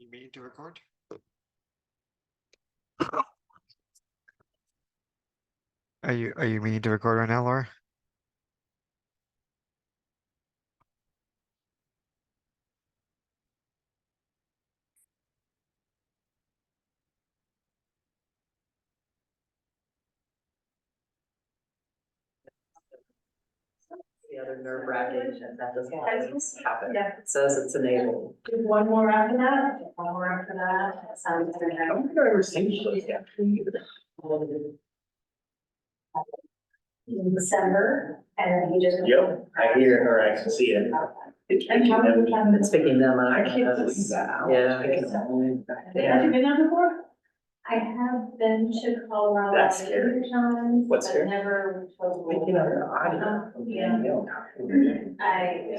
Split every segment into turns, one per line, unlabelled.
You mean to record? Are you meaning to record right now, Laura?
The other nerve wracking, that doesn't happen. Yeah. It says it's enabled.
One more after that, one more after that, that sounds good.
I don't think I've ever seen those yet.
In December, and he just.
Yep, I hear or I can see it.
It's picking them up.
I can't believe that.
Yeah.
Have you been there before? I have been to Colorado.
That's scary.
Times,
What's
but
scary?
never.
Picking up your audio.
Yeah.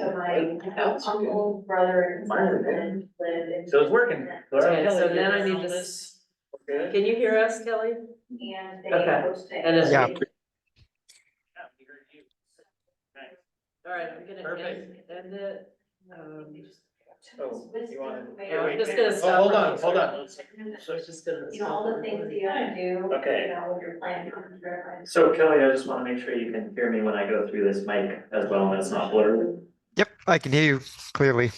So my uncle, brother, and son lived in.
So it's working.
Okay, so then I need to,
Good.
can you hear us, Kelly?
And they
Okay.
hosted.
And it's.
Yeah.
All right, I'm gonna
Perfect.
end it.
Oh, you want to?
Yeah, I'm just gonna stop.
Hold on.
So it's just gonna.
You know, all the things that you have to do.
Okay.
You know, with your plan for the trip.
So Kelly, I just want to make sure you can hear me when I go through this mic as well, and it's not blurry.
Yep, I can hear you clearly.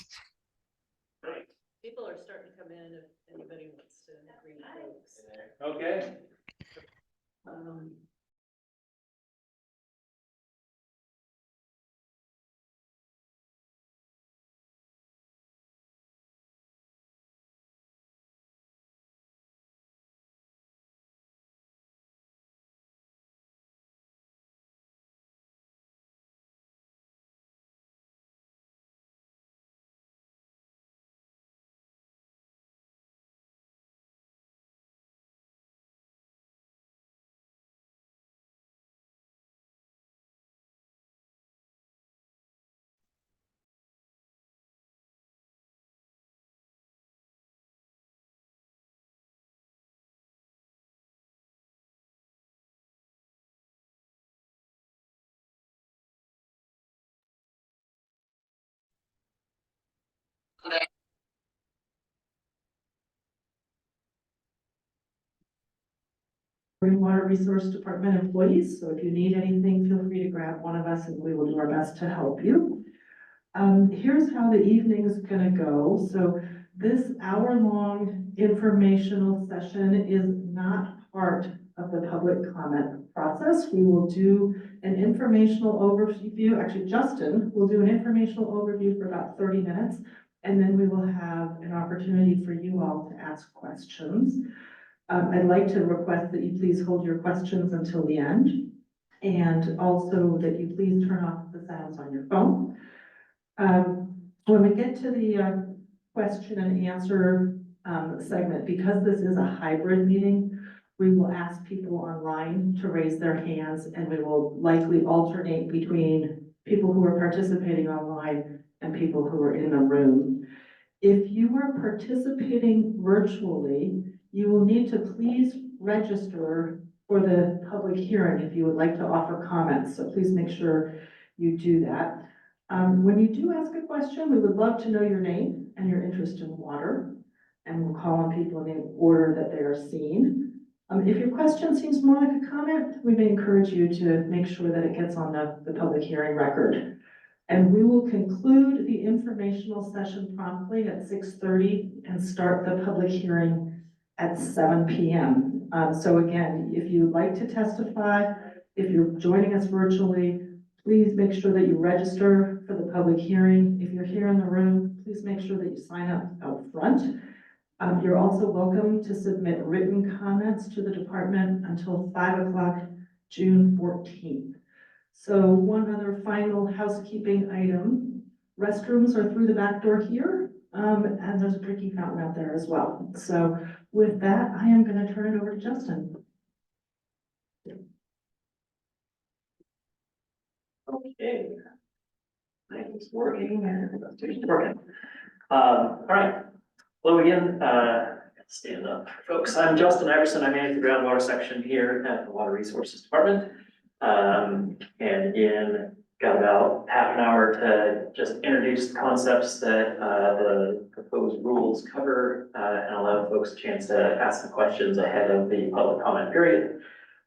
People are starting to come in if anybody wants to read books.
Okay.
Um,
Groundwater Resource Department employees, so if you need anything, feel free to grab one of us and we will do our best to help you. Here's how the evening is gonna go. So this hour-long informational session is not part of the public comment process. We will do an informational overview. Actually, Justin will do an informational overview for about 30 minutes, and then we will have an opportunity for you all to ask questions. I'd like to request that you please hold your questions until the end, and also that you please turn off the sounds on your phone. When we get to the question and answer segment, because this is a hybrid meeting, we will ask people online to raise their hands, and we will likely alternate between people who are participating online and people who are in the room. If you are participating virtually, you will need to please register for the public hearing if you would like to offer comments, so please make sure you do that. When you do ask a question, we would love to know your name and your interest in water, and we'll call on people in the order that they are seen. If your question seems more like a comment, we may encourage you to make sure that it gets on the public hearing record. And we will conclude the informational session promptly at 6:30 and start the public hearing at 7 p.m. So again, if you would like to testify, if you're joining us virtually, please make sure that you register for the public hearing. If you're here in the room, please make sure that you sign up out front. You're also welcome to submit written comments to the department until 5 o'clock, June 14th. So one other final housekeeping item, restrooms are through the back door here, and there's a drinking fountain out there as well. So with that, I am going to turn it over to Justin.
Okay. It's working. It's working. All right. Hello again. Stand up, folks. I'm Justin Iverson. I manage the groundwater section here at the Water Resources Department. And in got about half an hour to just introduce the concepts that the proposed rules cover and allow folks a chance to ask some questions ahead of the public comment period.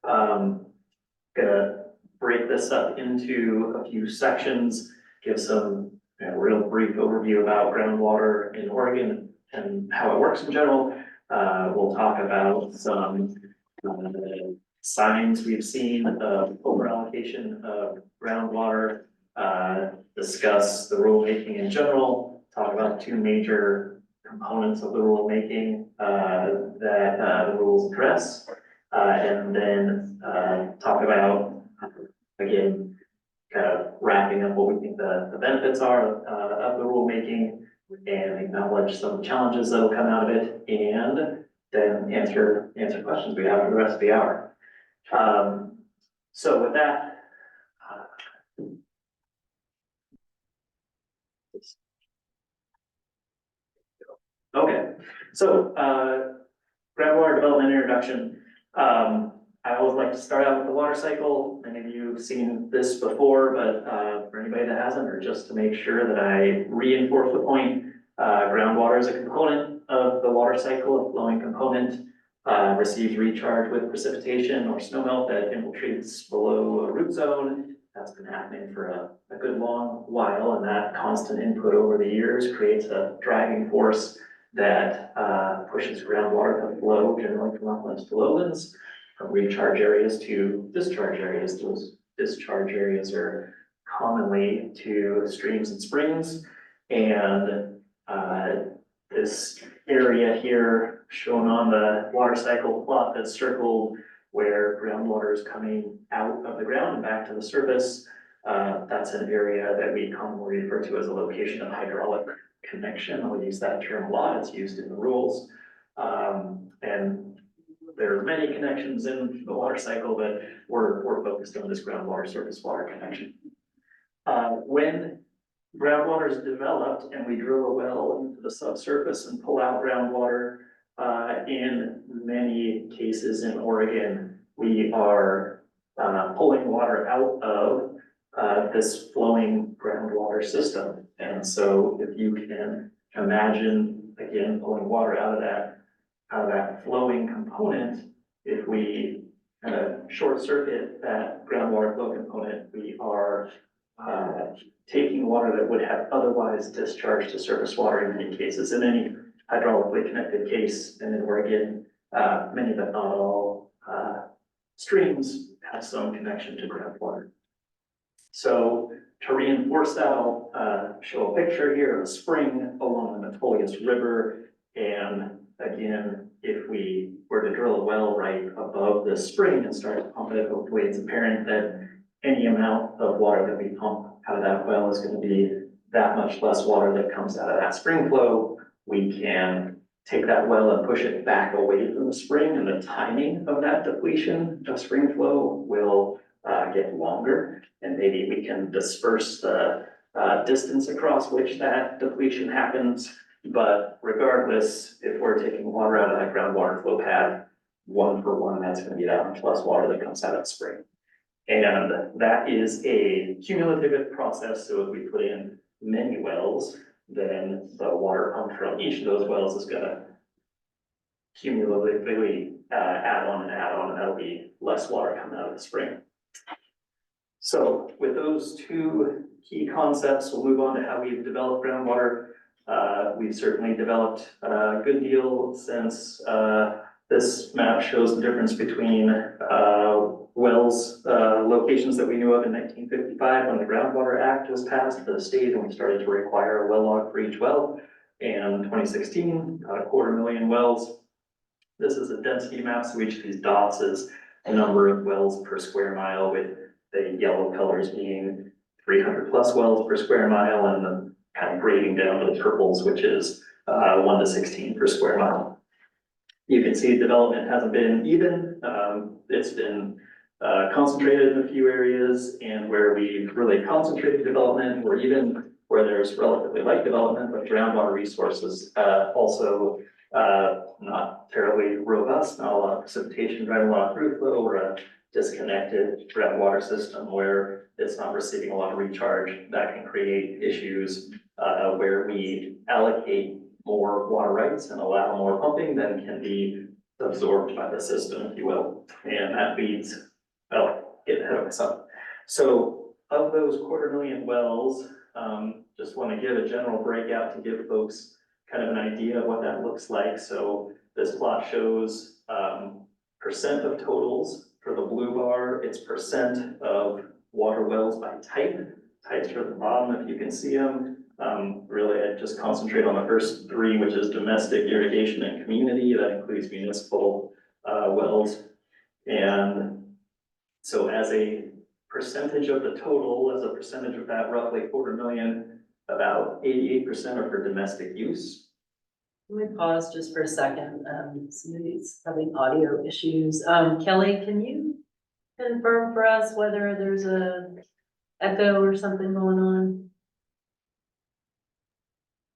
Gonna break this up into a few sections, give some real brief overview about groundwater in Oregon and how it works in general. We'll talk about some signs we've seen of over allocation of groundwater, discuss the rulemaking in general, talk about two major components of the rulemaking that the rules address, and then talk about, again, kind of wrapping up what we think the benefits are of the rulemaking and acknowledge some challenges that will come out of it, and then answer questions we have for the rest of the hour. So with that, okay, so groundwater development introduction. I always like to start out with the water cycle. Many of you have seen this before, but for anybody that hasn't, or just to make sure that I reinforce the point, groundwater is a component of the water cycle, a flowing component, receives recharge with precipitation or snowmelt that infiltrates below a root zone. That's been happening for a good long while, and that constant input over the years creates a driving force that pushes groundwater to flow generally from uplands to lowlands, from recharge areas to discharge areas. Those discharge areas are commonly to streams and springs, and this area here shown on the water cycle plot that's circled where groundwater is coming out of the ground and back to the surface. That's an area that we commonly refer to as a location of hydraulic connection. I'll use that term a lot, it's used in the rules. And there are many connections in the water cycle, but we're focused on this groundwater surface water connection. When groundwater is developed and we drill a well into the subsurface and pull out groundwater, in many cases in Oregon, we are pulling water out of this flowing groundwater system. And so if you can imagine, again, pulling water out of that flowing component, if we kind of short circuit that groundwater flow component, we are taking water that would have otherwise discharged to surface water in many cases. In any hydraulically connected case, and in Oregon, many but not all streams have some connection to groundwater. So to reinforce that, I'll show a picture here of a spring along the Metolius River. And again, if we were to drill a well right above the spring and start to pump it, hopefully it's apparent that any amount of water that we pump out of that well is going to be that much less water that comes out of that spring flow. We can take that well and push it back away from the spring, and the timing of that depletion of spring flow will get longer, and maybe we can disperse the distance across which that depletion happens. But regardless, if we're taking water out of that groundwater flow path, 1 for 1, that's going to be that much less water that comes out of the spring. And that is a cumulative process. So if we put in many wells, then the water pumped from each of those wells is going to cumulatively add on, and that'll be less water coming out of the spring. So with those two key concepts, we'll move on to how we've developed groundwater. We've certainly developed a good deal since this map shows the difference between wells, locations that we knew of in 1955 when the Groundwater Act was passed for the state and we started to require a well log for each well. And 2016, about 250,000 wells. This is a density map, so each of these dots is the number of wells per square mile, with the yellow colors being 300 plus wells per square mile, and then kind of grading down to the purples, which is 1 to 16 per square mile. You can see development hasn't been even. It's been concentrated in a few areas, and where we've really concentrated development, or even where there's relatively light development, but groundwater resources also not terribly robust, not a lot of precipitation driving a lot of through flow, or disconnected groundwater system where it's not receiving a lot of recharge, that can create issues where we allocate more water rights and allow more pumping than can be absorbed by the system, if you will. And that leads, well, get ahead of myself. So of those 250,000 wells, just want to give a general breakout to give folks kind of an idea of what that looks like. So this plot shows percent of totals. For the blue bar, it's percent of water wells by type. Types are at the bottom if you can see them. Really, I just concentrate on the first three, which is domestic, irrigation, and community. That includes municipal wells. And so as a percentage of the total, as a percentage of that roughly 250,000, about 88% are for domestic use.
Let me pause just for a second. Somebody's having audio issues. Kelly, can you confirm for us whether there's a echo or something going on?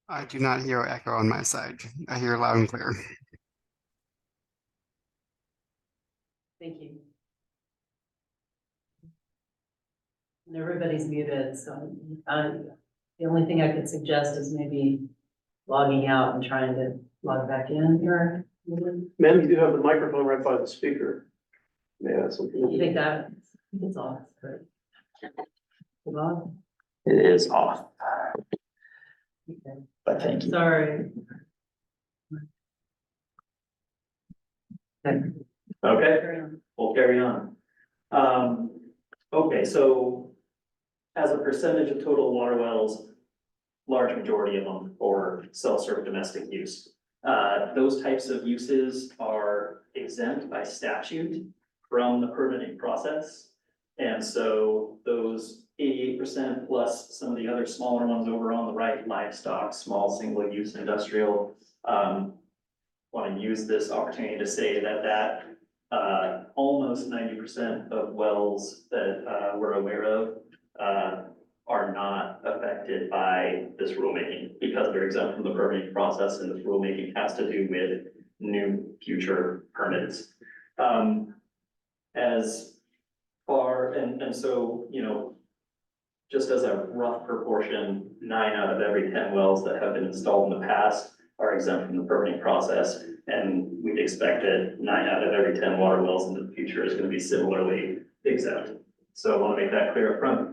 I do not hear echo on my side. I hear loud and clear.
Thank you. And everybody's muted, so the only thing I could suggest is maybe logging out and trying to log back in here.
Ma'am, you do have the microphone right by the speaker. Yeah, something.
You think that it's off? Right? Hold on.
It is off,
Okay.
but thank you.
Sorry. Okay.
Okay.
Carry on.
We'll carry on. Okay, so as a percentage of total water wells, large majority of them for self-serve domestic use. Those types of uses are exempt by statute from the permitting process. And so those 88% plus some of the other smaller ones over on the right, livestock, small single-use industrial, want to use this opportunity to say that almost 90% of wells that we're aware of are not affected by this rulemaking because they're exempt from the permitting process, and this rulemaking has to do with new future permits. As far, and so, you know, just as a rough proportion, 9 out of every 10 wells that have been installed in the past are exempt from the permitting process. And we'd expect that 9 out of every 10 water wells in the future is going to be similarly exempt. So I want to make that clear up front.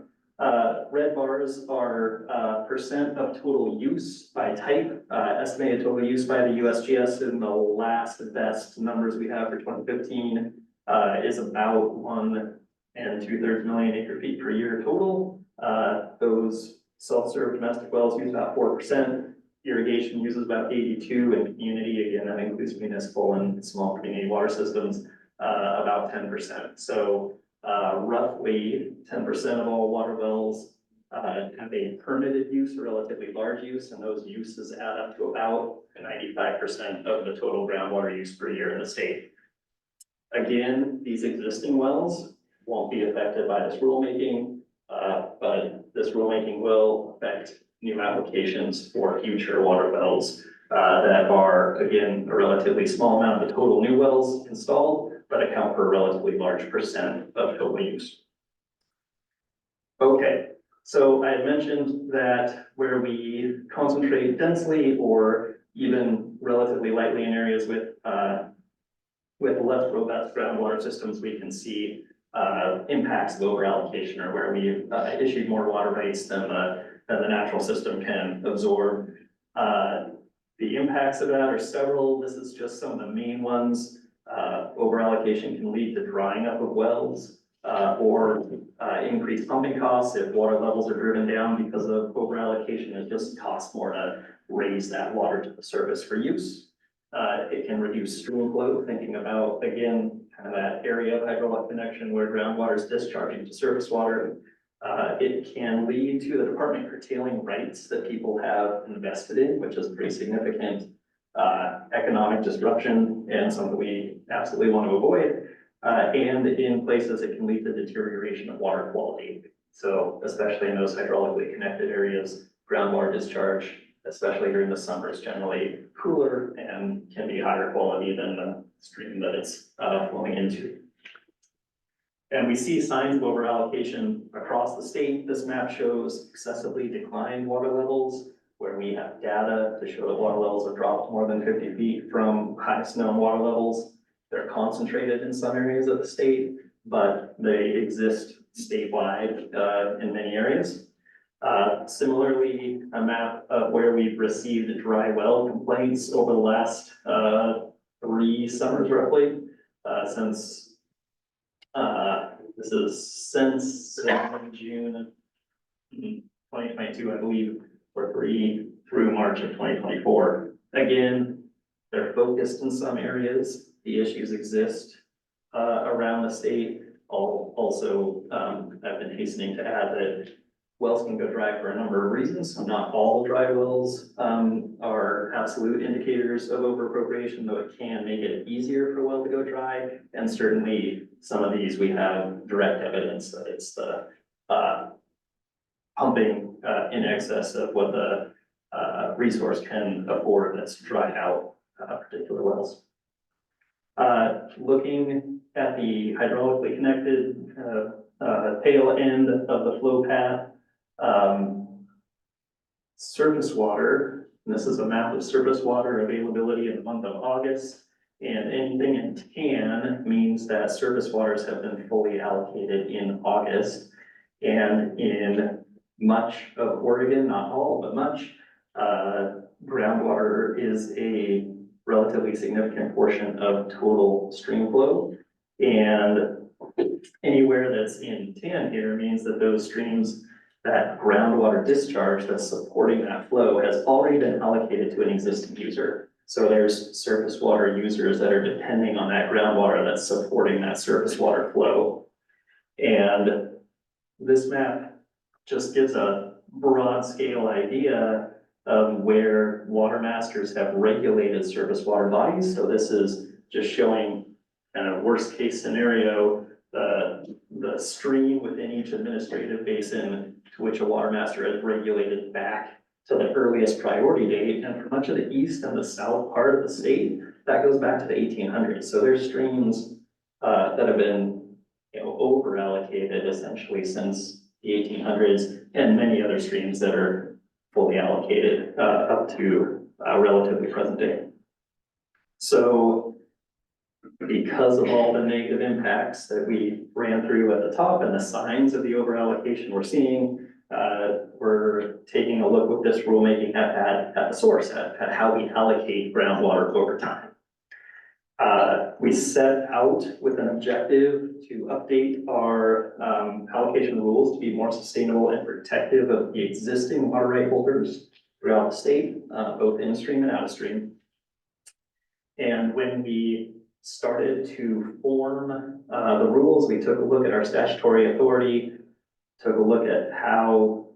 Red bars are percent of total use by type, estimated total use by the USGS in the last best numbers we have for 2015 is about 1 2/3 million acre feet per year total. Those self-serve domestic wells use about 4%. Irrigation uses about 82, and community, again, that includes municipal and small community water systems, about 10%. So roughly 10% of all water wells have a permitted use or relatively large use, and those uses add up to about 95% of the total groundwater use per year in the state. Again, these existing wells won't be affected by this rulemaking, but this rulemaking will affect new applications for future water wells that are, again, a relatively small amount of the total new wells installed, but account for a relatively large percent of total use. Okay, so I had mentioned that where we concentrate densely or even relatively lightly in areas with less robust groundwater systems, we can see impacts of over-allocation, or where we've issued more water rights than the natural system can absorb. The impacts of that are several. This is just some of the main ones. Over-allocation can lead to drying up of wells or increased pumping costs if water levels are driven down because of over-allocation. It just costs more to raise that water to the surface for use. It can reduce stream flow, thinking about, again, kind of that area of hydraulic connection where groundwater is discharging to surface water. It can lead to the department curtailing rights that people have invested in, which is pretty significant economic disruption and something we absolutely want to avoid. And in places, it can lead to deterioration of water quality. So especially in those hydraulically connected areas, groundwater discharge, especially during the summer, is generally cooler and can be higher quality than the stream that it's flowing into. And we see signs of over allocation across the state. This map shows excessively declined water levels, where we have data to show that water levels have dropped more than 50 feet from highest known water levels. They're concentrated in some areas of the state, but they exist statewide in many areas. Similarly, a map of where we've received dry well complaints over the last 3 summers roughly, since this is since June of 2022, I believe, or 3 through March of 2024. Again, they're focused in some areas. The issues exist around the state. Also, I've been hastening to add that wells can go dry for a number of reasons. Not all dry wells are absolute indicators of overappropriation, though it can make it easier for a well to go dry. And certainly some of these we have direct evidence that it's the pumping in excess of what the resource can afford that's dried out particular wells. Looking at the hydraulically connected tail end of the flow path, surface water, and this is a map of surface water availability in the month of August, and anything in tan means that surface waters have been fully allocated in August. And in much of Oregon, not all, but much, groundwater is a relatively significant portion of total stream flow. And anywhere that's in tan here means that those streams, that groundwater discharge that's supporting that flow has already been allocated to an existing user. So there's surface water users that are depending on that groundwater that's supporting that surface water flow. And this map just gives a broad scale idea of where water masters have regulated surface water bodies. So this is just showing kind of worst case scenario, the stream within each administrative basin to which a water master has regulated back to the earliest priority date. And for much of the east and the south part of the state, that goes back to the 1800s. So there's streams that have been, over allocated essentially since the 1800s, and many other streams that are fully allocated up to relatively present day. So because of all the negative impacts that we ran through at the top and the signs of the over allocation we're seeing, we're taking a look with this rulemaking at the source, at how we allocate groundwater over time. We set out with an objective to update our allocation rules to be more sustainable and protective of the existing water right holders throughout the state, both in stream and out of stream. And when we started to form the rules, we took a look at our statutory authority, took a look at how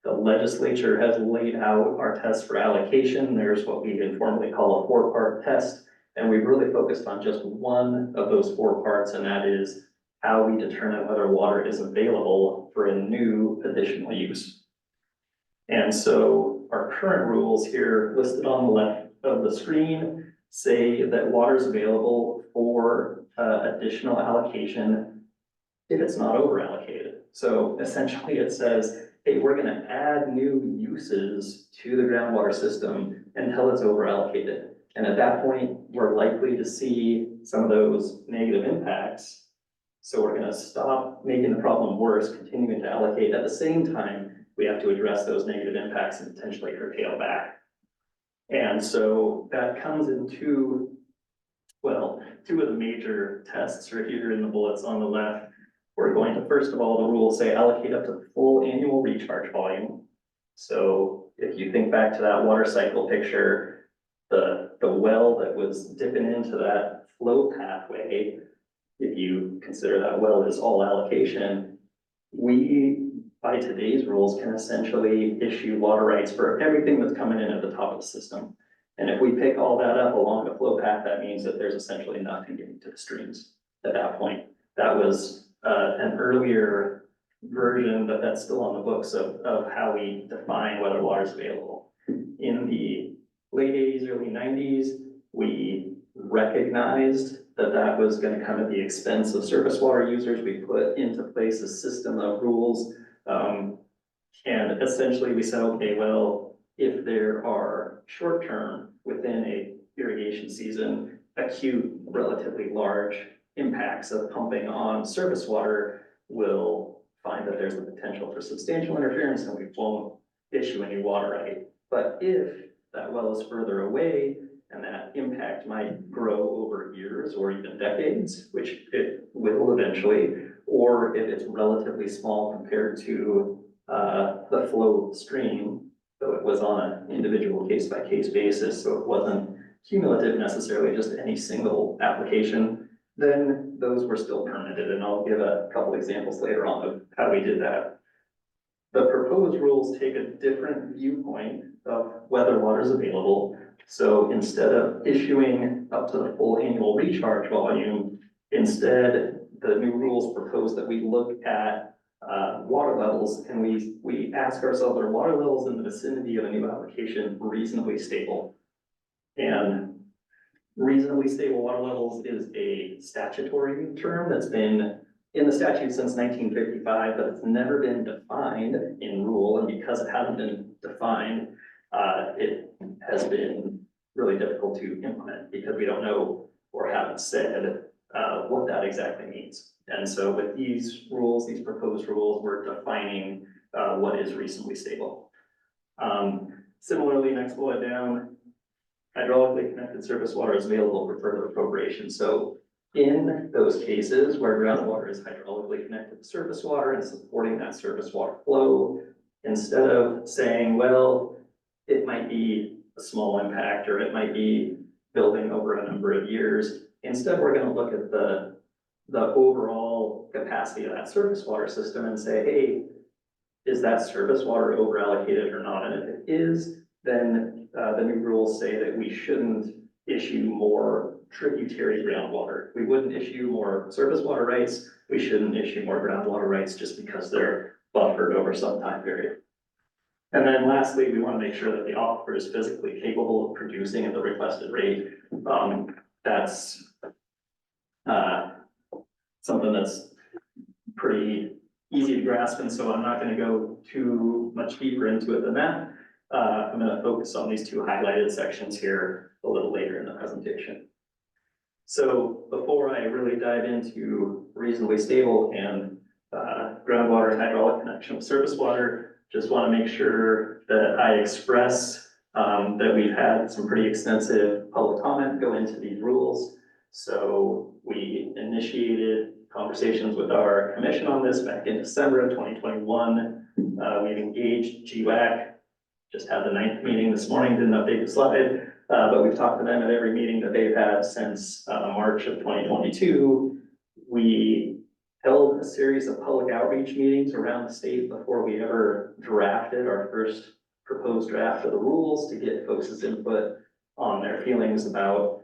the legislature has laid out our test for allocation. There's what we informally call a 4-part test. And we've really focused on just one of those 4 parts, and that is how we determine whether water is available for a new additional use. And so our current rules here listed on the left of the screen say that water is available for additional allocation if it's not over allocated. So essentially it says, hey, we're gonna add new uses to the groundwater system until it's over allocated. And at that point, we're likely to see some of those negative impacts. So we're gonna stop making the problem worse, continuing to allocate. At the same time, we have to address those negative impacts and potentially curtail back. And so that comes into, well, 2 of the major tests are here in the bullets on the left. We're going to, first of all, the rules say allocate up to the full annual recharge volume. So if you think back to that water cycle picture, the well that was dipping into that flow pathway, if you consider that well as all allocation, we, by today's rules, can essentially issue water rights for everything that's coming in at the top of the system. And if we pick all that up along the flow path, that means that there's essentially nothing getting to the streams at that point. That was an earlier version, but that's still on the books of how we define whether water is available. In the late 80s, early 90s, we recognized that was gonna come at the expense of surface water users. We put into place a system of rules. And essentially we said, okay, well, if there are short-term within a irrigation season, acute, relatively large impacts of pumping on surface water, will find that there's the potential for substantial interference and we won't issue any water right. But if that well is further away and that impact might grow over years or even decades, which it will eventually, or if it's relatively small compared to the flow of the stream, so it was on an individual case-by-case basis, so it wasn't cumulative necessarily, just any single application, then those were still permitted, and I'll give a couple examples later on of how we did that. The proposed rules take a different viewpoint of whether water is available. So instead of issuing up to the full annual recharge volume, instead, the new rules propose that we look at water levels, and we ask ourselves, are water levels in the vicinity of a new application reasonably stable? And reasonably stable water levels is a statutory term that's been in the statute since 1955, but it's never been defined in rule, and because it hasn't been defined, it has been really difficult to implement because we don't know or haven't said what that exactly means. And so with these rules, these proposed rules, we're defining what is reasonably stable. Similarly, next bullet down, hydraulically connected surface water is available for further appropriation. So in those cases where groundwater is hydraulically connected to surface water and supporting that surface water flow, instead of saying, well, it might be a small impact or it might be building over a number of years, instead we're going to look at the overall capacity of that surface water system and say, hey, is that surface water over allocated or not? And if it is, then the new rules say that we shouldn't issue more tributary groundwater. We wouldn't issue more surface water rights. We shouldn't issue more groundwater rights just because they're buffered over some time period. And then lastly, we want to make sure that the aquifer is physically capable of producing at the requested rate. That's something that's pretty easy to grasp, and so I'm not going to go too much deeper into it than that. I'm going to focus on these two highlighted sections here a little later in the presentation. So before I really dive into reasonably stable and groundwater and hydraulic connection with surface water, just want to make sure that I express that we've had some pretty extensive public comment go into these rules. So we initiated conversations with our commission on this back in December of 2021. We've engaged GWAC, just had the 9th meeting this morning, didn't update the slide, but we've talked to them at every meeting that they've had since March of 2022. We held a series of public outreach meetings around the state before we ever drafted our first proposed draft of the rules to get folks' input on their feelings about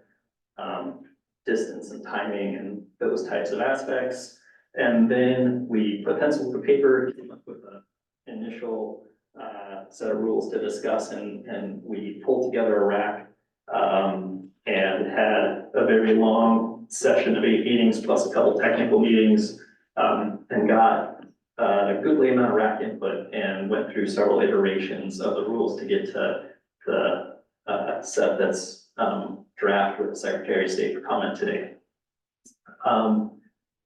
distance and timing and those types of aspects. And then we put pencil to paper, came up with an initial set of rules to discuss, and we pulled together a rack and had a very long session of 8 meetings plus a couple technical meetings, and got a goodly amount of rack input and went through several iterations of the rules to get to the set that's draft with the Secretary of State for comment today.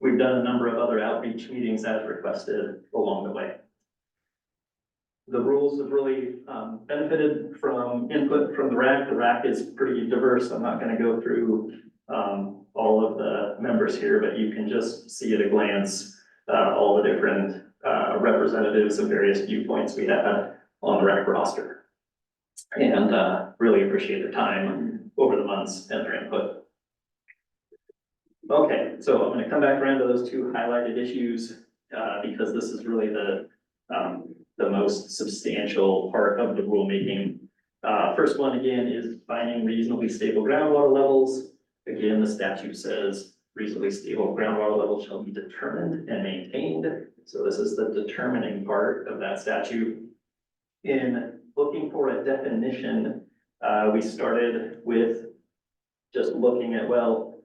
We've done a number of other outreach meetings as requested along the way. The rules have really benefited from input from the RAC. The RAC is pretty diverse. I'm not going to go through all of the members here, but you can just see at a glance all the different representatives of various viewpoints we had on the RAC roster. And really appreciate their time over the months and their input. Okay, so I'm going to come back around to those two highlighted issues because this is really the most substantial part of the rulemaking. First one, again, is defining reasonably stable groundwater levels. Again, the statute says reasonably stable groundwater levels shall be determined and maintained. So this is the determining part of that statute. In looking for a definition, we started with just looking at, well,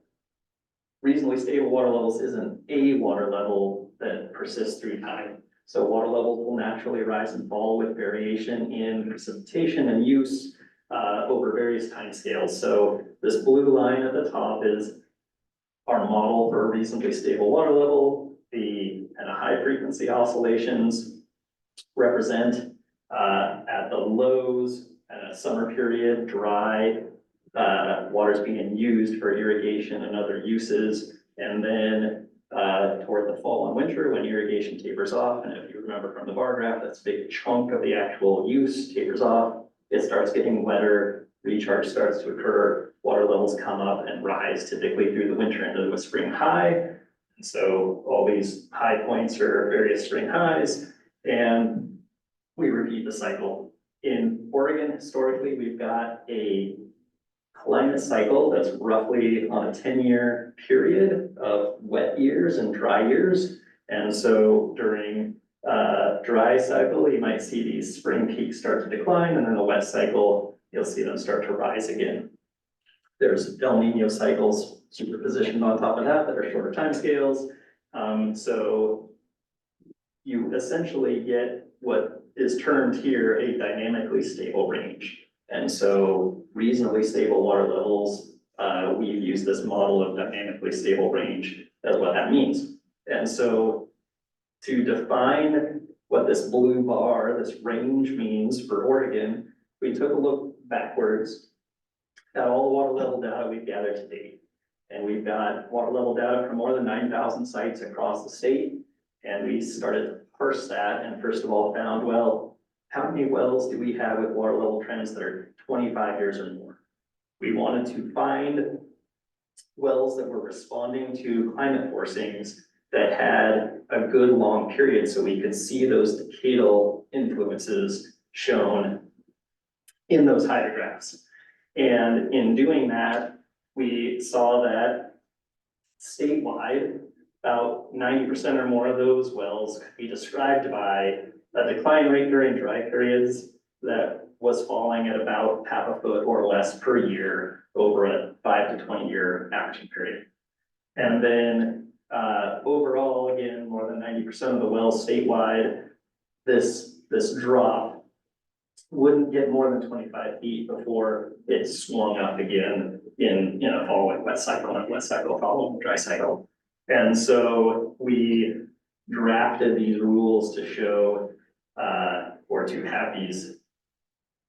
reasonably stable water levels isn't a water level that persists through time. So water levels will naturally rise and fall with variation in precipitation and use over various time scales. So this blue line at the top is our model for a reasonably stable water level. The kind of high frequency oscillations represent at the lows and a summer period, dry, water's being used for irrigation and other uses. And then toward the fall and winter, when irrigation tapers off, and if you remember from the bar graph, that's a big chunk of the actual use tapers off, it starts getting wetter, recharge starts to occur, water levels come up and rise typically through the winter into a spring high. And so all these high points are various spring highs, and we repeat the cycle. In Oregon, historically, we've got a climate cycle that's roughly on a 10-year period of wet years and dry years. And so during dry cycle, you might see these spring peaks start to decline, and then the wet cycle, you'll see them start to rise again. There's El Nino cycles superpositioned on top of that are shorter timescales. So you essentially get what is termed here a dynamically stable range. And so reasonably stable water levels, we've used this model of dynamically stable range as what that means. And so to define what this blue bar, this range means for Oregon, we took a look backwards at all the water level data we've gathered to date. And we've got water level data from more than 9,000 sites across the state. And we started to parse that and first of all found, well, how many wells do we have with water level trends that are 25 years or more? We wanted to find wells that were responding to climate forcings that had a good long period so we could see those decadal influences shown in those hydrographs. And in doing that, we saw that statewide, about 90% or more of those wells could be described by a decline rate during dry periods that was falling at about half a foot or less per year over a 5 to 20 year averaging period. And then overall, again, more than 90% of the wells statewide, this drop wouldn't get more than 25 feet before it swung up again in a following wet cycle and wet cycle following dry cycle. And so we drafted these rules to show or to have these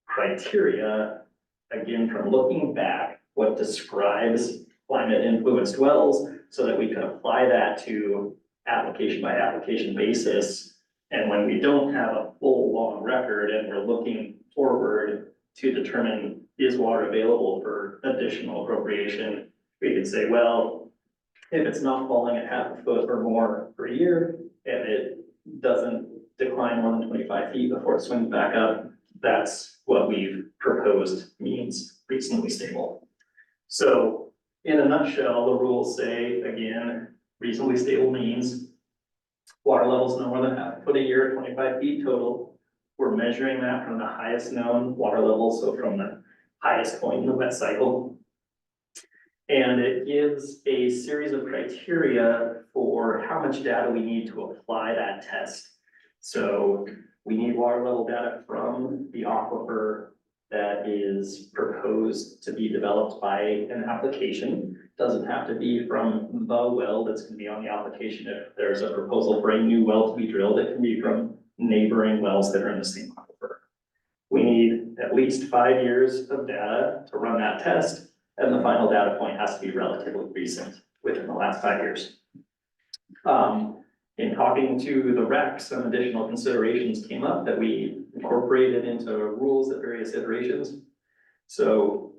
criteria, again, from looking back, what describes climate influenced wells so that we could apply that to application by application basis. And when we don't have a full long record and we're looking forward to determine is water available for additional appropriation, we could say, well, if it's not falling at half a foot or more per year, and it doesn't decline more than 25 feet before it swings back up, that's what we've proposed means reasonably stable. So in a nutshell, the rules say, again, reasonably stable means water levels no more than half a foot a year, 25 feet total. We're measuring that from the highest known water level, so from the highest point in the wet cycle. And it gives a series of criteria for how much data we need to apply that test. So we need water level data from the aquifer that is proposed to be developed by an application. Doesn't have to be from the well that's going to be on the application. If there's a proposal for a new well to be drilled, it can be from neighboring wells that are in the same aquifer. We need at least 5 years of data to run that test, and the final data point has to be relatively recent, within the last 5 years. In talking to the rec, some additional considerations came up that we incorporated into rules at various iterations. So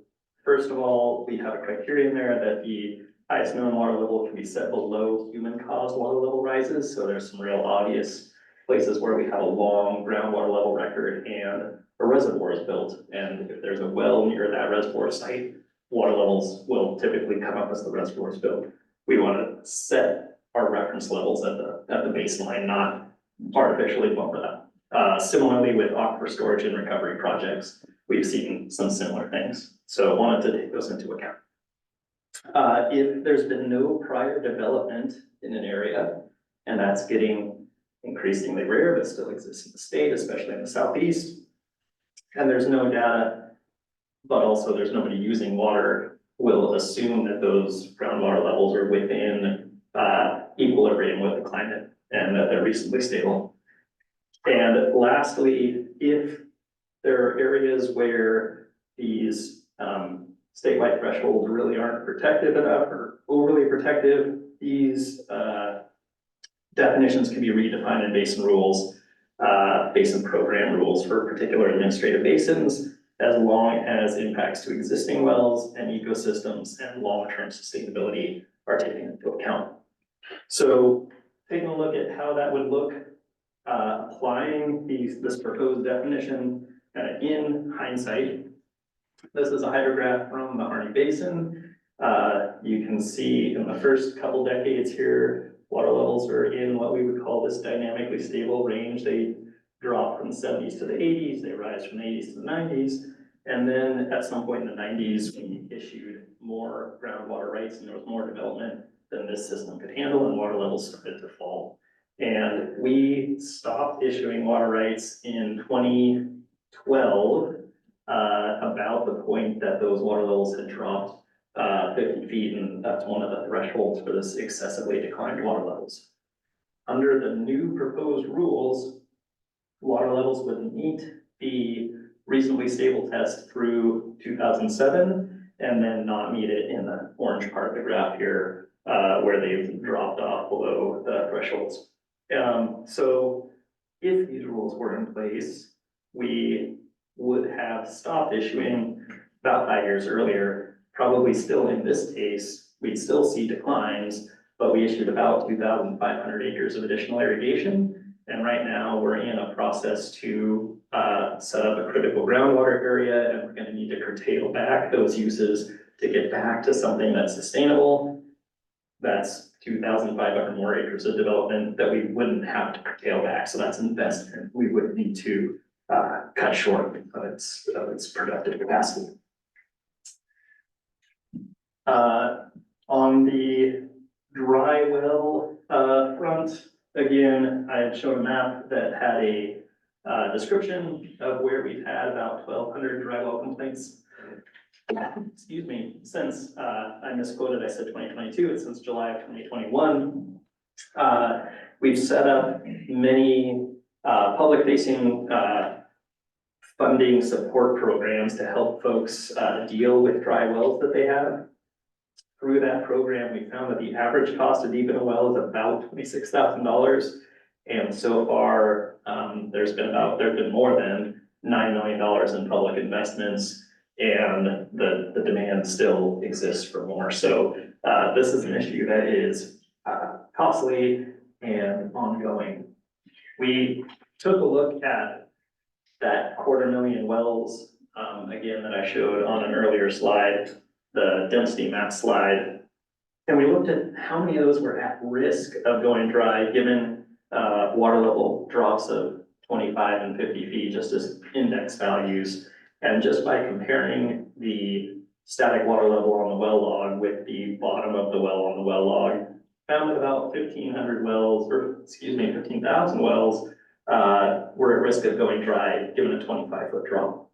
first of all, we have a criterion there that the highest known water level can be set below human caused water level rises. So there's some real obvious places where we have a long groundwater level record and a reservoir is built. And if there's a well near that reservoir site, water levels will typically come up as the reservoir is built. We want to set our reference levels at the baseline, not artificially bumper them. Similarly with aquifer storage and recovery projects, we've seen some similar things. So I wanted to take those into account. If there's been no prior development in an area, and that's getting increasingly rare, but still exists in the state, especially in the southeast, and there's no data, but also there's nobody using water, we'll assume that those groundwater levels are within equilibrium with the climate and that they're reasonably stable. And lastly, if there are areas where these statewide thresholds really aren't protective enough or overly protective, these definitions can be redefined in basin rules, basin program rules for particular administrative basins, as long as impacts to existing wells and ecosystems and long-term sustainability are taken into account. So taking a look at how that would look, applying this proposed definition in hindsight. This is a hydrograph from the Harney Basin. You can see in the first couple decades here, water levels are in what we would call this dynamically stable range. They drop from the 70s to the 80s, they rise from the 80s to the 90s. And then at some point in the 90s, we issued more groundwater rights and there was more development than this system could handle and water levels started to fall. And we stopped issuing water rights in 2012, about the point that those water levels had dropped 50 feet, and that's one of the thresholds for this excessively declined water levels. Under the new proposed rules, water levels would meet the reasonably stable test through 2007, and then not meet it in the orange part of the graph here, where they've dropped off below the thresholds. So if these rules were in place, we would have stopped issuing about 5 years earlier. Probably still in this case, we'd still see declines, but we issued about 2,500 acres of additional irrigation. And right now we're in a process to set up a critical groundwater area, and we're gonna need to curtail back those uses to get back to something that's sustainable. That's 2,500 more acres of development that we wouldn't have to curtail back. So that's an investment we would need to cut short of its productive capacity. On the dry well front, again, I had shown a map that had a description of where we've had about 1,200 dry well complaints. Excuse me, since I misquoted, I said 2022, it's since July of 2021. We've set up many public-facing funding support programs to help folks deal with dry wells that they have. Through that program, we found that the average cost to deepen a well is about $26,000. And so far, there's been more than $9 million in public investments, and the demand still exists for more. So this is an issue that is costly and ongoing. We took a look at that 250,000 wells, again, that I showed on an earlier slide, the density map slide. And we looked at how many of those were at risk of going dry, given water level drops of 25 and 50 feet, just as index values. And just by comparing the static water level on the well log with the bottom of the well on the well log, found that about 1,500 wells, or excuse me, 15,000 wells were at risk of going dry, given a 25-foot drop.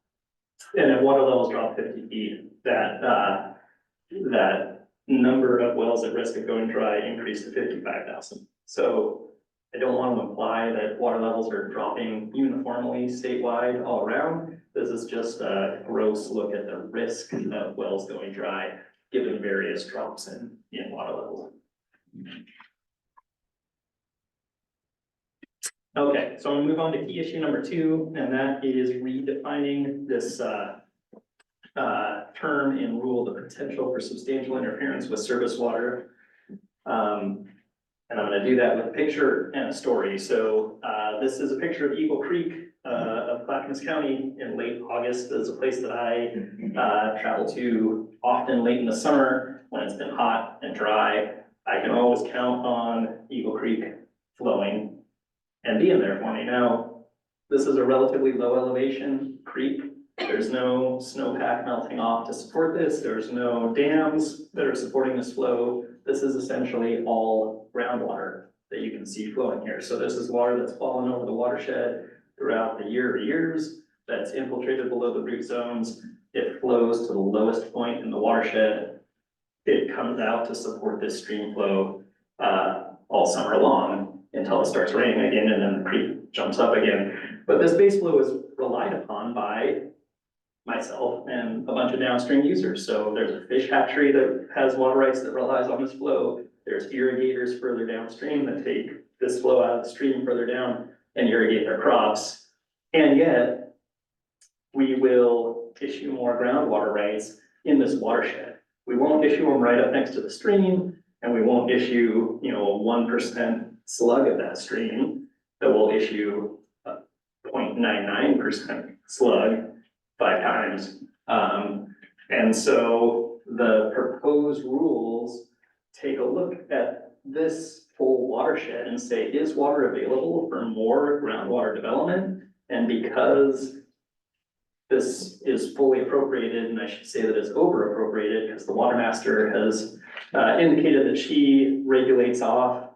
And if water levels drop 50 feet, that number of wells at risk of going dry increased to 55,000. So I don't want to imply that water levels are dropping uniformly statewide all around. This is just a gross look at the risk of wells going dry, given various drops in water level. Okay, so I'm gonna move on to key issue number 2, and that is redefining this term in rule, the potential for substantial interference with surface water. And I'm gonna do that with a picture and a story. So this is a picture of Eagle Creek of Clackamas County in late August. It's a place that I travel to often late in the summer when it's been hot and dry. I can always count on Eagle Creek flowing and being there for me. Now, this is a relatively low elevation creek. There's There's no snowpack melting off to support this. There's no dams that are supporting this flow. This is essentially all groundwater that you can see flowing here. So this is water that's fallen over the watershed throughout the years, that's infiltrated below the root zones. It flows to the lowest point in the watershed. It comes out to support this stream flow all summer long until it starts raining again, and then the creek jumps up again. But this base flow is relied upon by myself and a bunch of downstream users. So there's a fish hatchery that has water rights that relies on this flow. There's irrigators further downstream that take this flow out of the stream further down and irrigate their crops. And yet, we will issue more groundwater rights in this watershed. We won't issue them right up next to the stream, and we won't issue, a 1% slug of that stream, that will issue a 0.99% slug 5 times. And so the proposed rules take a look at this full watershed and say, is water available for more groundwater development? And because this is fully appropriated, and I should say that it's over appropriated, because the water master has indicated that she regulates off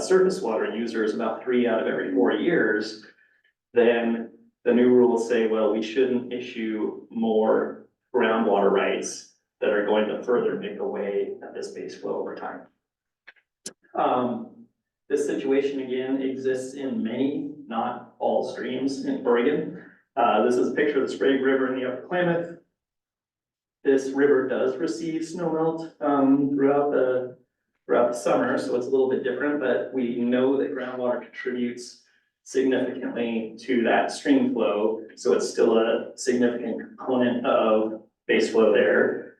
surface water users about 3 out of every 4 years, then the new rules say, well, we shouldn't issue more groundwater rights that are going to further make away at this base flow over time. This situation again exists in many, not all streams in Oregon. This is a picture of the Sprague River in the Upper Klamath. This river does receive snow melt throughout the summer, so it's a little bit different, but we know that groundwater contributes significantly to that stream flow, so it's still a significant component of base flow there.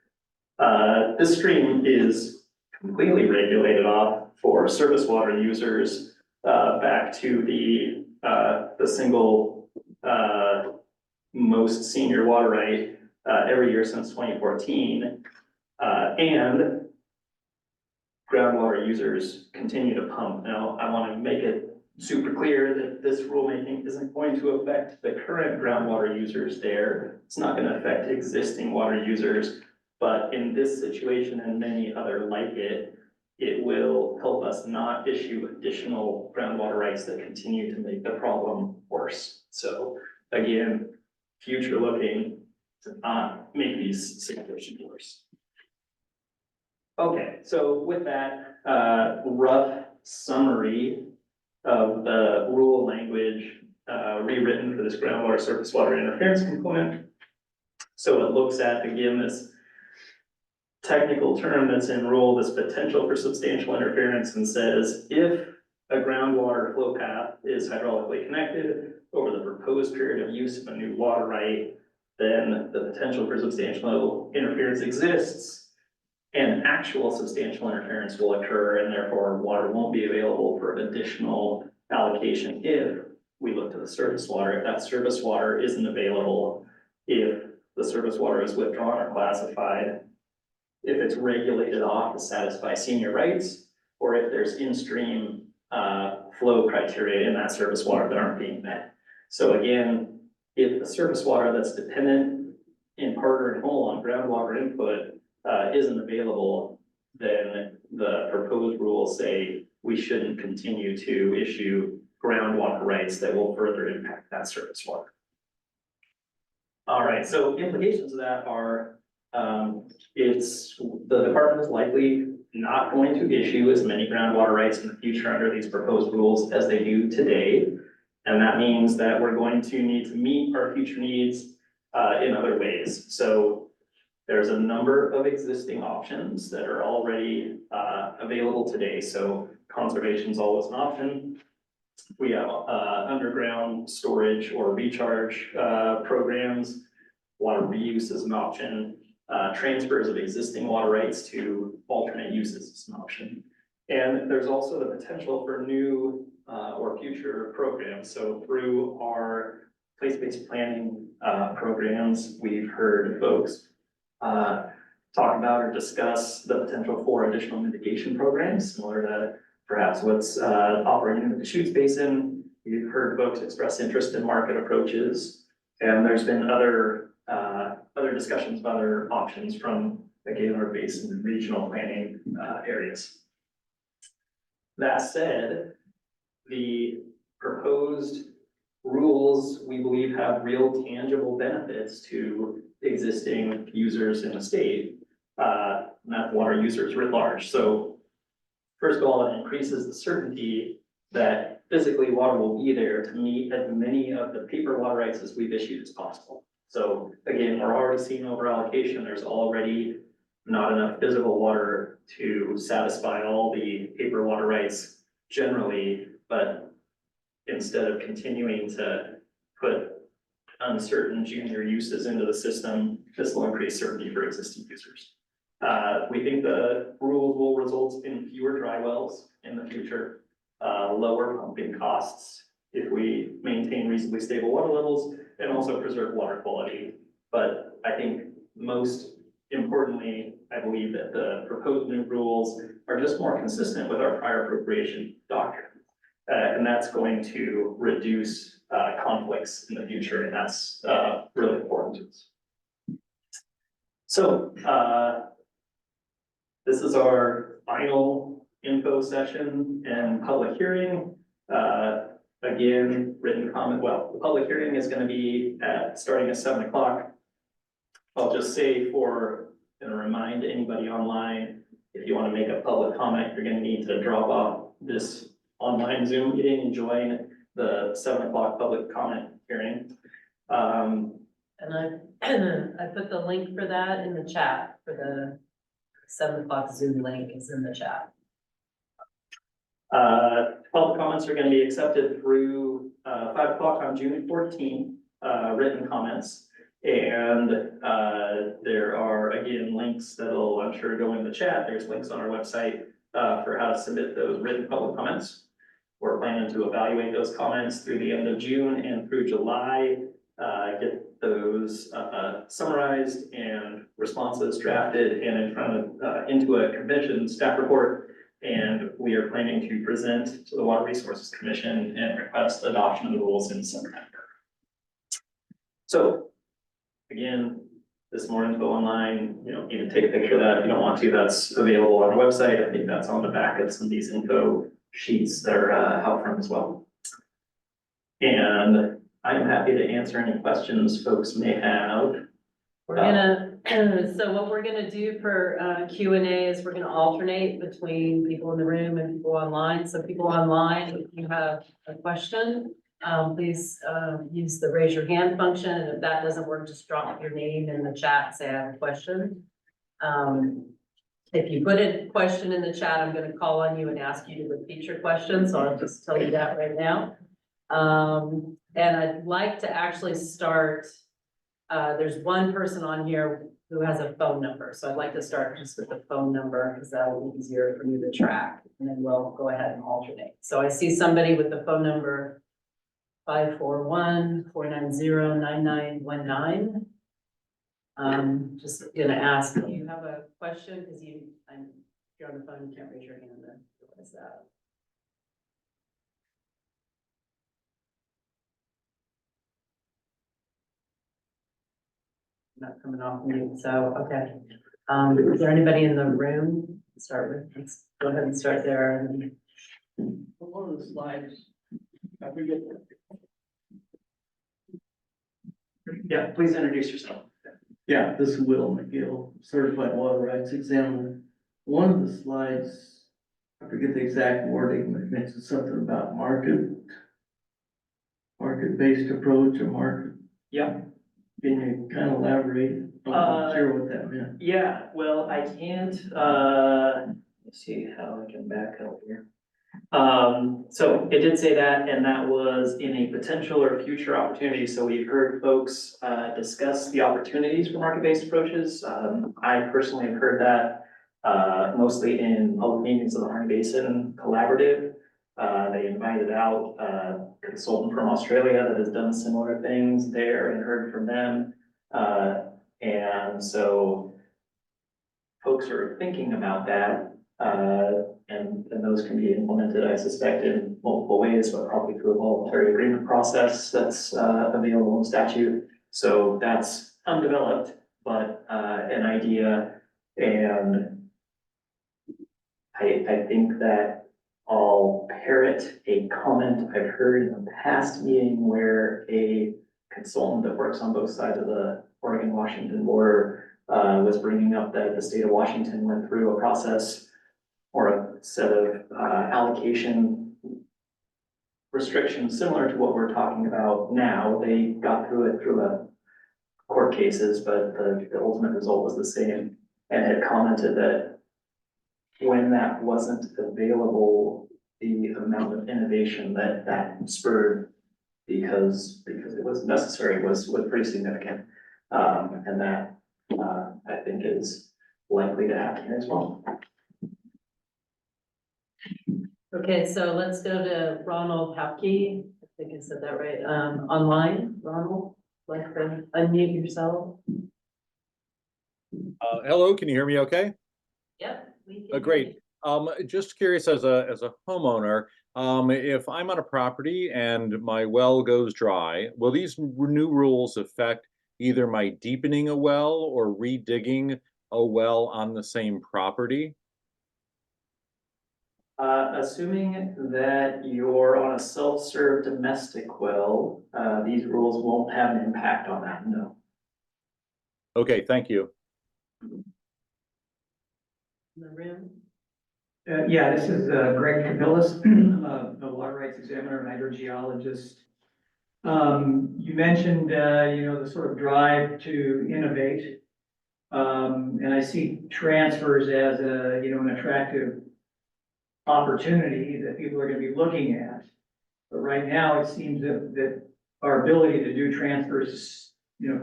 This stream is completely regulated off for surface water users back to the single most senior water right every year since 2014, and groundwater users continue to pump. Now, I want to make it super clear that this rulemaking isn't going to affect the current groundwater users there. It's not going to affect existing water users, but in this situation and many other like it, it will help us not issue additional groundwater rights that continue to make the problem worse. So again, future looking to not make these situations worse. Okay, so with that rough summary of the rule language rewritten for this groundwater surface water interference component. So it looks at, again, this technical term that's in rule, this potential for substantial interference, and says if a groundwater flow path is hydraulically connected over the proposed period of use of a new water right, then the potential for substantial interference exists, and actual substantial interference will occur, and therefore water won't be available for additional allocation if we look to the surface water. If that surface water isn't available, if the surface water is withdrawn or classified, if it's regulated off to satisfy senior rights, or if there's in-stream flow criteria in that surface water that aren't being met. So again, if the surface water that's dependent in part or in whole on groundwater input isn't available, then the proposed rules say we shouldn't continue to issue groundwater rights that will further impact that surface water. All right, so implications of that are the department is likely not going to issue as many groundwater rights in the future under these proposed rules as they do today. And that means that we're going to need to meet our future needs in other ways. So there's a number of existing options that are already available today. So conservation is always an option. We have underground storage or recharge programs. Water reuse is an option. Transfers of existing water rights to alternate uses is an option. And there's also the potential for new or future programs. So through our place-based planning programs, we've heard folks talk about or discuss the potential for additional mitigation programs, similar to perhaps what's operating in the Deschutes Basin. We've heard folks express interest in market approaches, and there's been other other discussions of other options from the Gaylord Basin regional planning, areas. That said, the proposed rules, we believe, have real tangible benefits to existing users in the state, not water users writ large. So first of all, it increases the certainty that physically water will be there to meet as many of the paper water rights as we've issued as possible. So again, we're already seeing over allocation, there's already not enough physical water to satisfy all the paper water rights generally, but instead of continuing to put uncertain junior uses into the system, this will increase certainty for existing users. We think the rules will result in fewer dry wells in the future, lower pumping costs if we maintain reasonably stable water levels and also preserve water quality. But I think most importantly, I believe that the proposed new rules are just more consistent with our prior appropriation doctrine. And that's going to reduce conflicts in the future, and that's really important to us. So this is our final info session and public hearing. Again, written comment, well, the public hearing is gonna be starting at 7 o'clock. I'll just say and remind anybody online, if you wanna make a public comment, you're gonna need to drop off this online Zoom meeting and join the 7 o'clock public comment hearing.
And I put the link for that in the chat, for the 7 o'clock Zoom link is in the chat.
Public comments are gonna be accepted through 5 o'clock on June 14th, written comments. And there are, again, links that'll, I'm sure, go in the chat. There's links on our website for how to submit those written public comments. We're planning to evaluate those comments through the end of June and through July, get those summarized and responses drafted and in front of, into a commission staff report. And we are planning to present to the Water Resources Commission and request adoption of the rules in September. So again, this more info online, you know, you can take a picture of that if you don't want to, that's available on our website. I think that's on the back of some of these info sheets that are out front as well. And I'm happy to answer any questions folks may have.
We're gonna, so what we're gonna do for Q&A is we're gonna alternate between people in the room and people online. So people online, if you have a question, please use the raise your hand function. And if that doesn't work, just drop your name in the chat and say I have a question. If you put a question in the chat, I'm gonna call on you and ask you to repeat your question. So I'll just tell you that right now. And I'd like to actually start, there's one person on here who has a phone number. So I'd like to start just with the phone number because that will be easier for you to track. And then we'll go ahead and alternate. So I see somebody with the phone number 541-490-9919. Just gonna ask, do you have a question? Because if you're on the phone, you can't raise your hand then. What is that? Not coming off mute, so, okay. Is there anybody in the room? Let's go ahead and start there.
One of the slides, I forget.
Yeah, please introduce yourself.
Yeah, this is Will McGill, certified water rights examiner. One of the slides, I forget the exact wording, but it mentions something about market-based approach or market.
Yeah.
Can you kind of elaborate? I'm not sure what that meant.
Yeah, well, I can't, let's see how I can back up here. So it did say that, and that was in a potential or future opportunity. So we've heard folks, discuss the opportunities for market-based approaches. I personally have heard that, mostly in public meetings of the Harney Basin Collaborative. They invited out a consultant from Australia that has done similar things there and heard from them. And so folks are thinking about that. And those can be implemented, I suspect, in multiple ways, but probably through a voluntary agreement process that's available in statute. So that's undeveloped, but, an idea. And I think that I'll parrot a comment I've heard in the past meeting where a consultant that works on both sides of the Oregon-Washington border was bringing up that the state of Washington went through a process or a set of allocation restrictions similar to what we're talking about now. They got through it through a court cases, but the ultimate result was the same, and had commented that when that wasn't available, the amount of innovation that spurred because it was necessary was pretty significant. And that I think is likely to happen here as well.
Okay, so let's go to Ronald Hapke. I think I said that right. Online, Ronald, like to unmute yourself.
Hello, can you hear me okay?
Yep. we can
Great. Just curious as a homeowner, if I'm on a property and my well goes dry, will these new rules affect either my deepening a well or redigging a well on the same property?
Assuming that you're on a self-serve domestic well, these rules won't have an impact on that, no.
Okay, thank you.
In the room.
Yeah, this is Greg Cabillas. I'm a water rights examiner and hydrogeologist. You mentioned, the sort of drive to innovate. And I see transfers as an attractive opportunity that people are gonna be looking at. But right now, it seems that our ability to do transfers is,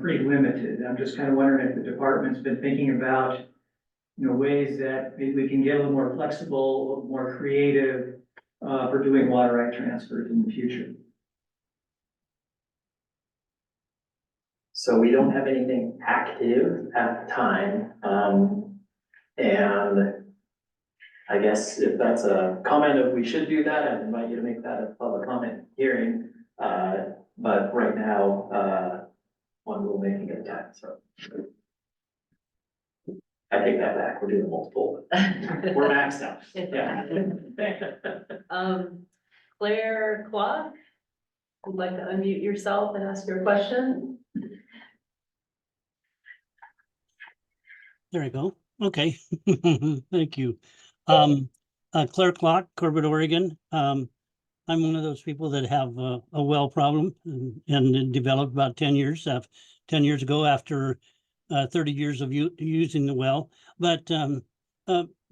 pretty limited. I'm just kind of wondering if the department's been thinking about ways that maybe we can get a little more flexible, a little more creative for doing water right transfers in the future.
So we don't have anything active at the time. And I guess if that's a comment of we should do that, I invite you to make that a public comment hearing. But right now, one rulemaking at a time, so. I take that back, we're doing multiple. We're maxed out, yeah.
Claire Clark, would like to unmute yourself and ask your question.
There we go. Okay. Thank you. Claire Clock, Corbett, Oregon. I'm one of those people that have a well problem and it developed about 10 years ago after 30 years of using the well. But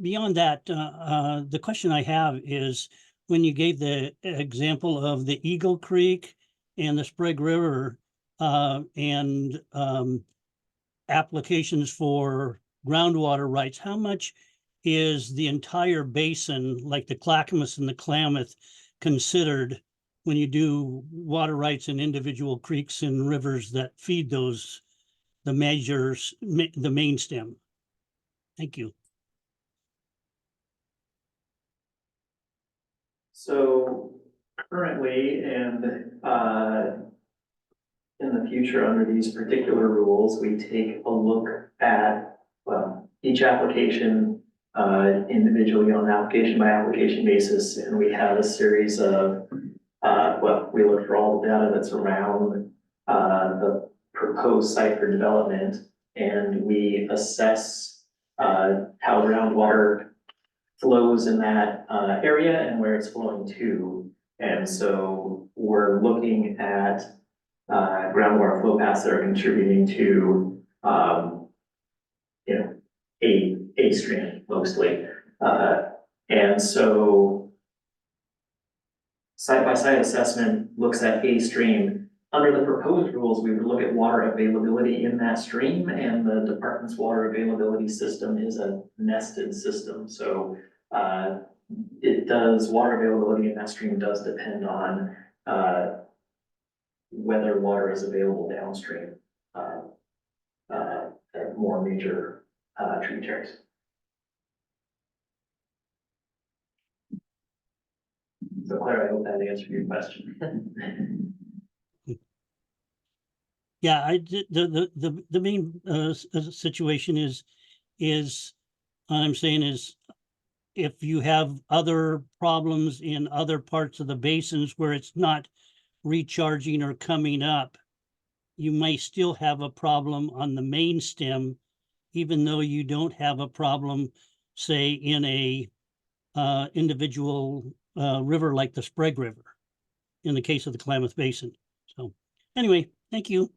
beyond that, the question I have is when you gave the example of the Eagle Creek and the Sprague River and applications for groundwater rights, how much is the entire basin, like the Clackamas and the Klamath, considered when you do water rights in individual creeks and rivers that feed those, the main stem? Thank you.
So currently, and in the future, under these particular rules, we take a look at, well, each application individually on an application by application basis, and we have a series of, we look for all the data that's around the proposed site for development, and we assess how groundwater flows in that area and where it's flowing to. And so we're looking at groundwater flow paths that are contributing to, a stream mostly. And so site-by-site assessment looks at a stream. Under the proposed rules, we would look at water availability in that stream, and the department's water availability system is a nested system. So water availability in that stream does depend on whether water is available downstream at more major tributaries. So Claire, I hope that answered your question.
Yeah, the main situation is I'm saying is if you have other problems in other parts of the basins where it's not recharging or coming up, you may still have a problem on the main stem, even though you don't have a problem, say, in a individual river like the Sprague River, in the case of the Klamath Basin. So anyway, thank you.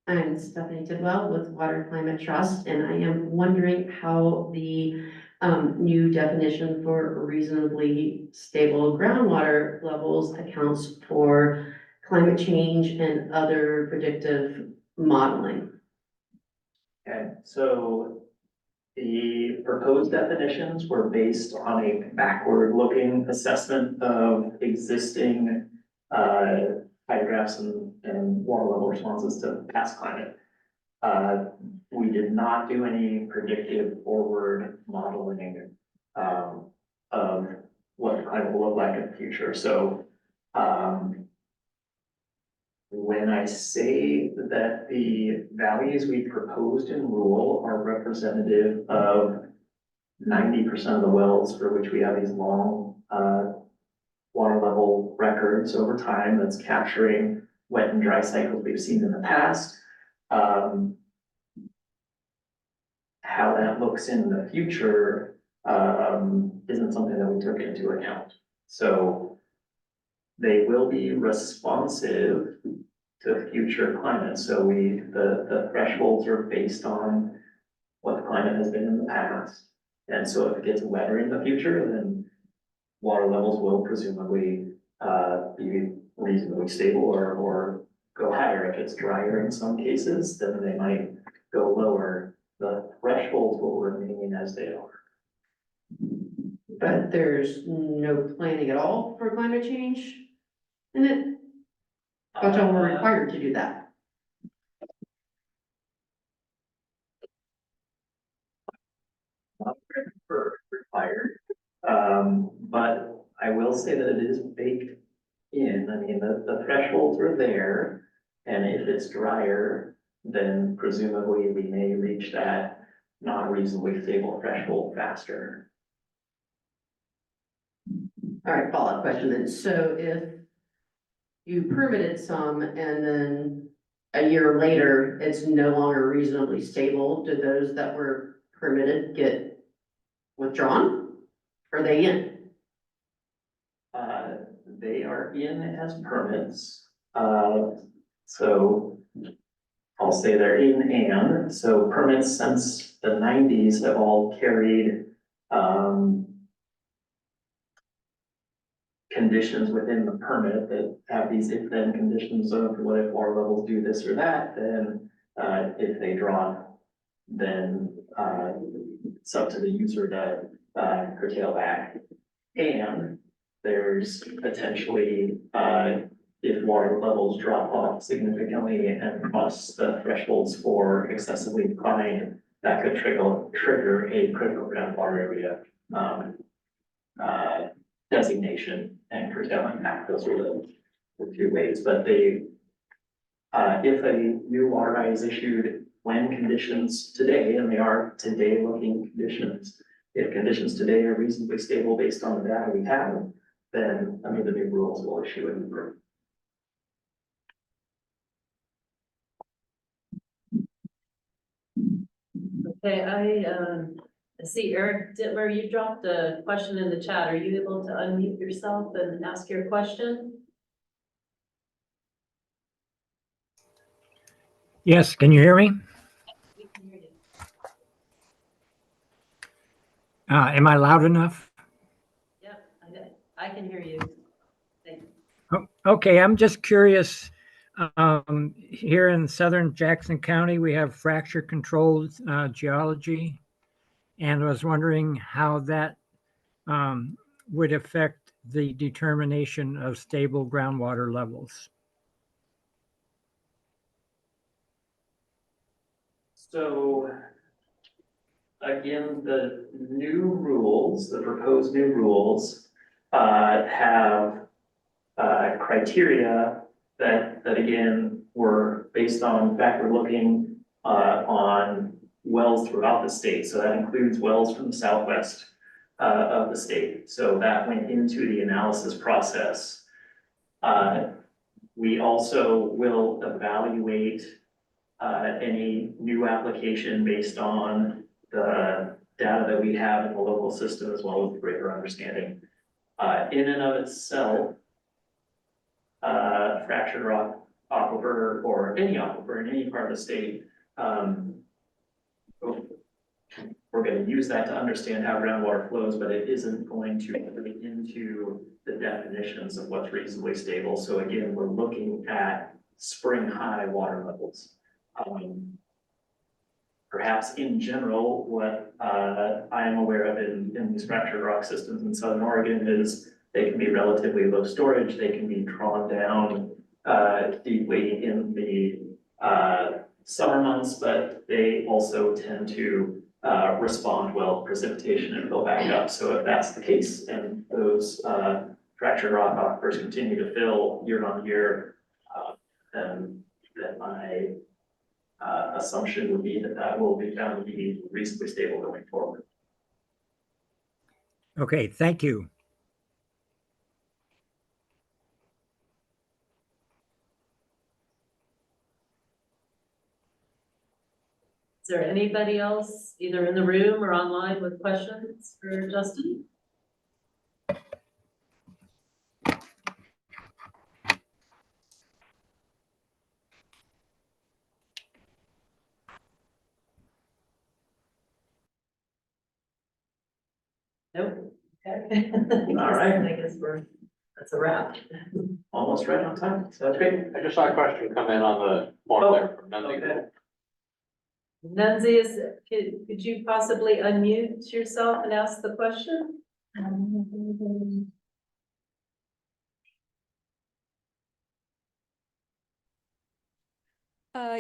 I'm Stephanie Tidwell with Water Climate Trust, and I am wondering how the new definition for reasonably stable groundwater levels accounts for climate change and other predictive modeling.
Okay, so the proposed definitions were based on a backward-looking assessment of existing hydrographs and water level responses to past climate. We did not do any predictive forward modeling of what the climate will look like in the future. So when I say that the values we proposed in rule are representative of 90% of the wells for which we have these long water level records over time that's capturing wet and dry cycles we've seen in the past. How that looks in the future isn't something that we took into account. So they will be responsive to future climate. So the thresholds are based on what the climate has been in the past. And so if it gets wetter in the future, then water levels will presumably be reasonably stable or go higher. If it's drier in some cases, then they might go lower. The thresholds will remain as they are.
But there's no planning at all for climate change in it? But we're required to do that.
Not required, but I will say that it is baked in. I mean, the thresholds are there, and if it's drier, then presumably we may reach that non-reasonably stable threshold faster.
All right, follow-up question then. So if you permitted some and then a year later, it's no longer reasonably stable, do those that were permitted get withdrawn? Are they in?
They are in as permits. So I'll say they're in and, so permits since the 90s have all carried conditions within the permit that have these if-then conditions of what if water levels do this or that, then if they drop, then it's up to the user to curtail back. And there's potentially, if water levels drop off significantly and cross the thresholds for excessively declined, that could trigger a critical groundwater area designation and curtailing back. Those are the two ways. But they, if a new water right is issued when conditions today, and they are today looking conditions, if conditions today are reasonably stable based on the data we have, then under the new rules, we'll issue a new permit.
Okay, I see Eric Dittmer, you dropped a question in the chat. Are you able to unmute yourself and ask your question?
Yes, can you hear me?
We can hear you.
Am I loud enough?
Yep, I can hear you. Thank you.
Okay, I'm just curious. Here in southern Jackson County, we have fracture controlled geology, and I was wondering how that would affect the determination of stable groundwater levels.
So again, the new rules, the proposed new rules, have criteria that again, were based on backward-looking on wells throughout the state. So that includes wells from the southwest of the state. So that went into the analysis process. We also will evaluate any new application based on the data that we have in the local system as well as greater understanding. In and of itself, fractured rock aquifer or any aquifer in any part of the state, we're going to use that to understand how groundwater flows, but it isn't going to get into the definitions of what's reasonably stable. So again, we're looking at spring high water levels. Perhaps in general, what I am aware of in these fractured rock systems in Southern Oregon is they can be relatively low storage. They can be drawn down deeply in the summer months, but they also tend to respond well to precipitation and fill back up. So if that's the case and those fractured rock aquifers continue to fill year on year, then my assumption would be that that will be found to be reasonably stable going forward.
Okay, thank you.
Is there anybody else, either in the room or online, with questions for Justin? Nope. Okay.
All right.
I guess that's a wrap.
Almost right on time, so that's great.
I just saw a question come in on the form there from Nunley.
Okay.
Nunzi, could you possibly unmute yourself and ask the question?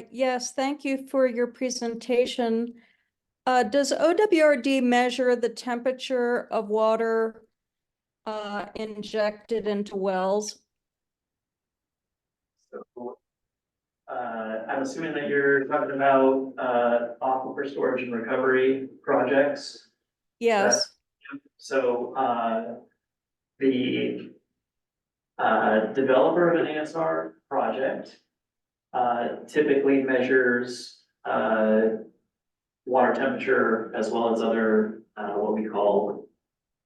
Yes, thank you for your presentation. Does OWRD measure the temperature of water injected into wells?
So, I'm assuming that you're talking about aquifer storage and recovery projects.
Yes.
So the developer of an ASR project typically measures water temperature as well as other what we call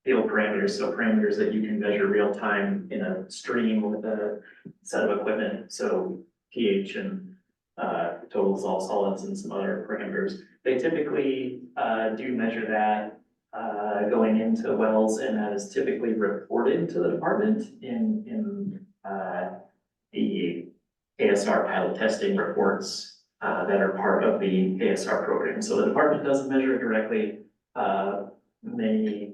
field parameters. So parameters that you can measure real time in a stream with a set of equipment. So pH and total dissolved solids and some other parameters. They typically do measure that going into wells, and that is typically reported to the department in the ASR pilot testing reports that are part of the ASR program. So the department doesn't measure it directly. Many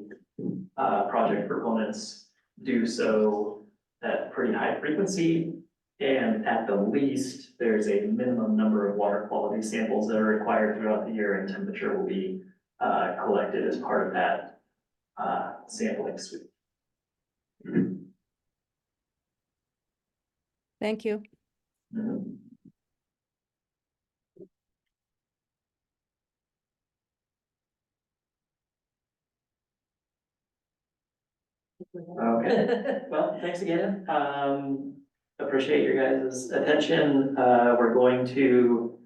project proponents do so at pretty high frequency. And at the least, there's a minimum number of water quality samples that are required throughout the year, and temperature will be collected as part of that sampling suite.
Thank you.
Mm-hmm. Okay, well, thanks again. Appreciate your guys' attention. We're going to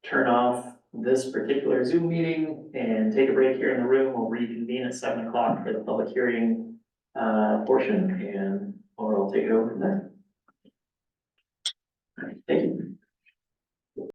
turn off this particular Zoom meeting and take a break here in the room. We'll reconvene at 7 o'clock for the public hearing portion, and or I'll take it over from there.